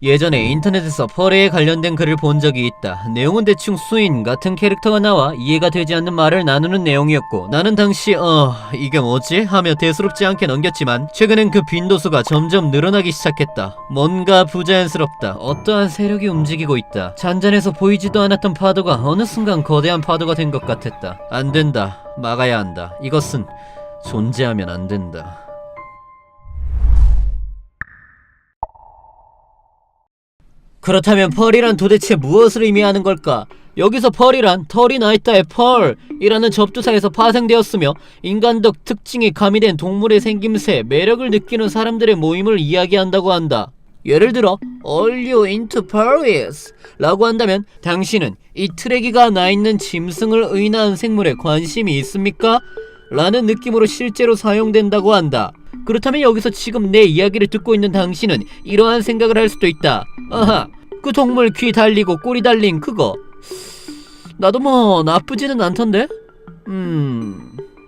예전에 인터넷에서 펄에 관련된 글을 본 적이 있다. 내용은 대충 수인 같은 캐릭터가 나와 이해가 되지 않는 말을 나누는 내용이었고, 나는 당시 이게 뭐지? 하며 대수롭지 않게 넘겼지만 최근엔 그 빈도수가 점점 늘어나기 시작했다. 뭔가 부자연스럽다. 어떠한 세력이 움직이고 있다. 잔잔해서 보이지도 않았던 파도가 어느 순간 거대한 파도가 된 것 같았다. 안 된다. 막아야 한다. 이것은 존재하면 안 된다. 그렇다면 펄이란 도대체 무엇을 의미하는 걸까? 여기서 펄이란 털이 나있다의 펄이라는 접두사에서 파생되었으며, 인간적 특징이 가미된 동물의 생김새, 매력을 느끼는 사람들의 모임을 이야기한다고 한다. 예를 들어 All you into Paris? 라고 한다면 당신은 이 트레기가 나있는 짐승을 의인한 생물에 관심이 있습니까? 라는 느낌으로 실제로 사용된다고 한다. 그렇다면 여기서 지금 내 이야기를 듣고 있는 당신은 이러한 생각을 할 수도 있다. 아하, 그 동물 귀 달리고 꼬리 달린 그거 나도 뭐 나쁘지는 않던데?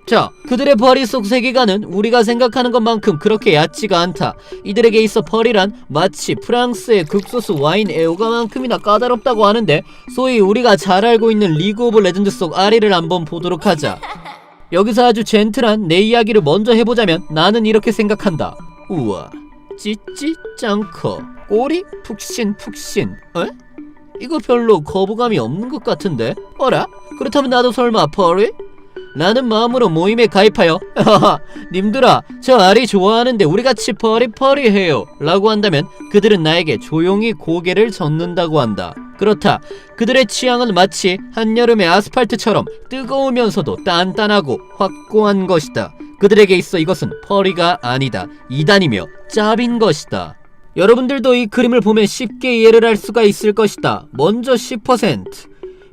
자, 그들의 펄이 속 세계관은 우리가 생각하는 것만큼 그렇게 얕지가 않다. 이들에게 있어 펄이란 마치 프랑스의 극소수 와인 애호가만큼이나 까다롭다고 하는데, 소위 우리가 잘 알고 있는 리그 오브 레전드 속 아리를 한번 보도록 하자. 여기서 아주 젠틀한 내 이야기를 먼저 해보자면 나는 이렇게 생각한다. 우와, 찌찌 짱커, 꼬리 푹신푹신. 에? 이거 별로 거부감이 없는 것 같은데? 어라? 그렇다면 나도 설마 펄이? 라는 마음으로 모임에 가입하여 하하, 님들아 저 아리 좋아하는데 우리같이 펄이 해요 라고 한다면 그들은 나에게 조용히 고개를 젓는다고 한다. 그렇다. 그들의 취향은 마치 한여름의 아스팔트처럼 뜨거우면서도 단단하고 확고한 것이다. 그들에게 있어 이것은 펄이가 아니다, 이단이며 짭인 것이다. 여러분들도 이 그림을 보면 쉽게 이해를 할 수가 있을 것이다. 먼저 10%,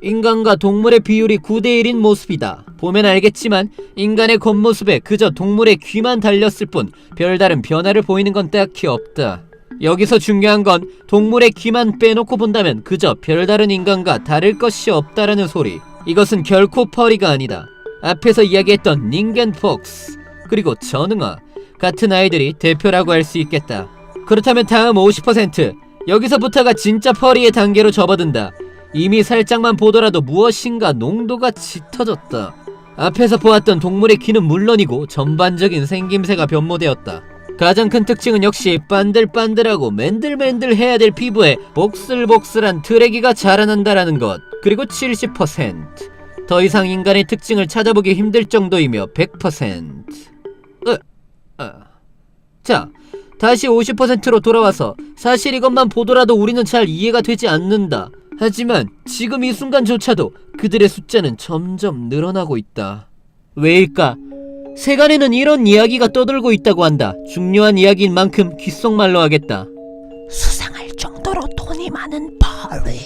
인간과 동물의 비율이 9대1인 모습이다. 보면 알겠지만 인간의 겉모습에 그저 동물의 귀만 달렸을 뿐 별다른 변화를 보이는 건 딱히 없다. 여기서 중요한 건 동물의 귀만 빼놓고 본다면 그저 별다른 인간과 다를 것이 없다라는 소리. 이것은 결코 펄이가 아니다. 앞에서 이야기했던 닝겐 폭스 그리고 전응아 같은 아이들이 대표라고 할 수 있겠다. 그렇다면 다음 50%, 여기서부터가 진짜 펄이의 단계로 접어든다. 이미 살짝만 보더라도 무엇인가 농도가 짙어졌다. 앞에서 보았던 동물의 귀는 물론이고 전반적인 생김새가 변모되었다. 가장 큰 특징은 역시 반들반들하고 맨들맨들해야 될 피부에 복슬복슬한 트레기가 자라난다라는 것. 그리고 70%, 더 이상 인간의 특징을 찾아보기 힘들 정도이며 100%. 자, 다시 50%로 돌아와서 사실 이것만 보더라도 우리는 잘 이해가 되지 않는다. 하지만 지금 이 순간조차도 그들의 숫자는 점점 늘어나고 있다. 왜일까? 세간에는 이런 이야기가 떠돌고 있다고 한다. 중요한 이야기인 만큼 귓속말로 하겠다. 수상할 정도로 돈이 많은 펄이.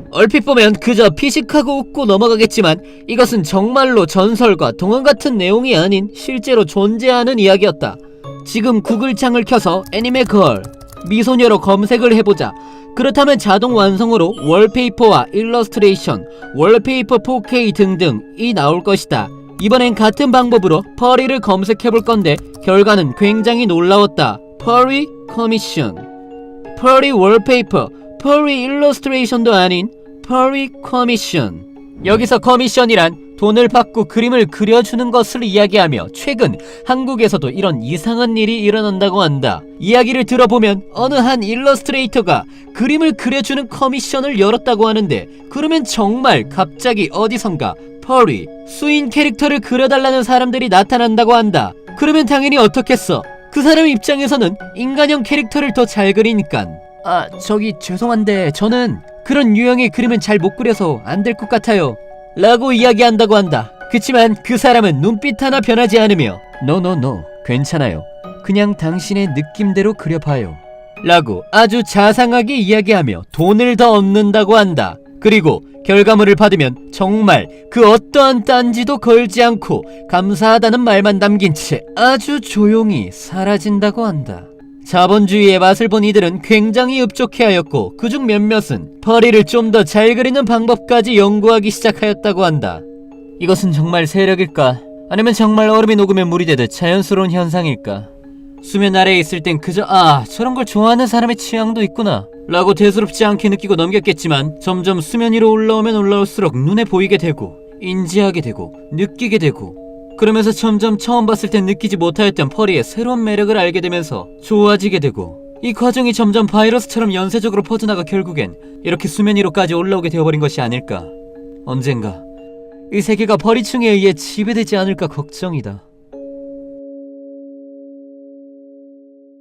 얼핏 보면 그저 피식하고 웃고 넘어가겠지만 이것은 정말로 전설과 동화 같은 내용이 아닌 실제로 존재하는 이야기였다. 지금 구글창을 켜서 애니메 걸 미소녀로 검색을 해보자. 그렇다면 자동 완성으로 월페이퍼와 일러스트레이션, 월페이퍼 4K 등등이 나올 것이다. 이번엔 같은 방법으로 펄이를 검색해볼 건데 결과는 굉장히 놀라웠다. 펄이 커미션, 펄이 월페이퍼, 펄이 일러스트레이션도 아닌 펄이 커미션. 여기서 커미션이란 돈을 받고 그림을 그려주는 것을 이야기하며 최근 한국에서도 이런 이상한 일이 일어난다고 한다. 이야기를 들어보면 어느 한 일러스트레이터가 그림을 그려주는 커미션을 열었다고 하는데, 그러면 정말 갑자기 어디선가 펄이 수인 캐릭터를 그려달라는 사람들이 나타난다고 한다. 그러면 당연히 어떻겠어? 그 사람 입장에서는 인간형 캐릭터를 더 잘 그리니깐. 저기 죄송한데 저는 그런 유형의 그림은 잘 못 그려서 안 될 것 같아요 라고 이야기한다고 한다. 그치만 그 사람은 눈빛 하나 변하지 않으며 노 괜찮아요, 그냥 당신의 느낌대로 그려봐요 라고 아주 자상하게 이야기하며 돈을 더 얻는다고 한다. 그리고 결과물을 받으면 정말 그 어떠한 딴지도 걸지 않고 감사하다는 말만 남긴 채 아주 조용히 사라진다고 한다. 자본주의의 맛을 본 이들은 굉장히 흡족해하였고 그중 몇몇은 펄이를 좀 더 잘 그리는 방법까지 연구하기 시작하였다고 한다. 이것은 정말 세력일까? 아니면 정말 얼음이 녹으면 물이 되듯 자연스러운 현상일까? 수면 아래에 있을 땐 그저 저런 걸 좋아하는 사람의 취향도 있구나 라고 대수롭지 않게 느끼고 넘겼겠지만 점점 수면 위로 올라오면 올라올수록 눈에 보이게 되고 인지하게 되고 느끼게 되고 그러면서 점점 처음 봤을 땐 느끼지 못하였던 펄이의 새로운 매력을 알게 되면서 좋아지게 되고 이 과정이 점점 바이러스처럼 연쇄적으로 퍼져나가 결국엔 이렇게 수면 위로까지 올라오게 되어버린 것이 아닐까. 언젠가 이 세계가 펄이충에 의해 지배되지 않을까 걱정이다.